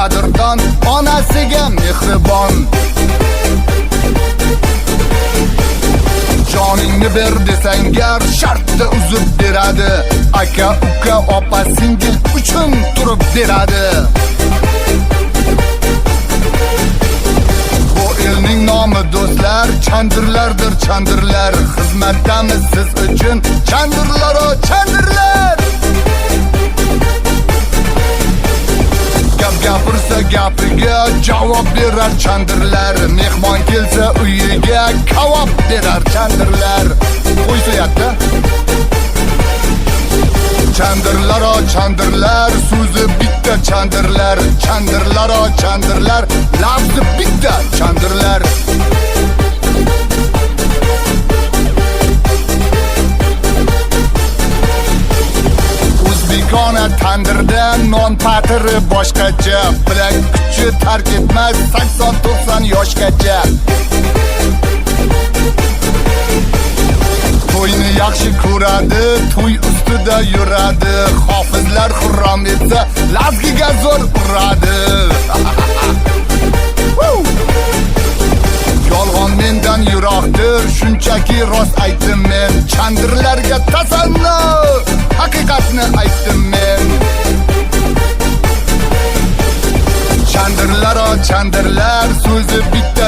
qadrdon, onasiga mehribon. Joningni ber desang gar shartda uzib beradi. Aka, uka, opa, singil uchun turib beradi. Bu elning nomi do'stlar, chandirlardir chandirlar. Xizmatdamiz siz uchun chandirlar o chandirlar. Gap gapirsa gapiga javob berar chandirlar. Mehmon kelsa uyiga kavob berar chandirlar. Qo'y so'yapti. Chandirlar o chandirlar, so'zi bitta chandirlar. Chandirlar o chandirlar, lafzi bitta chandirlar. O'zbekona tandirda non patiri boshqacha. Bilak kuchi tark etmas 80-90 yoshgacha. To'yni yaxshi ko'radi, to'y ustida yuradi. Hofizlar xurrom etsa, lazgiga zo'r uradi. Yolg'on mendan yiroqdir, shunchaki rost aytdim men. Chandirlarga tasanno, haqiqatni aytdim men. Chandirlar o chandirlar, so'zi bitta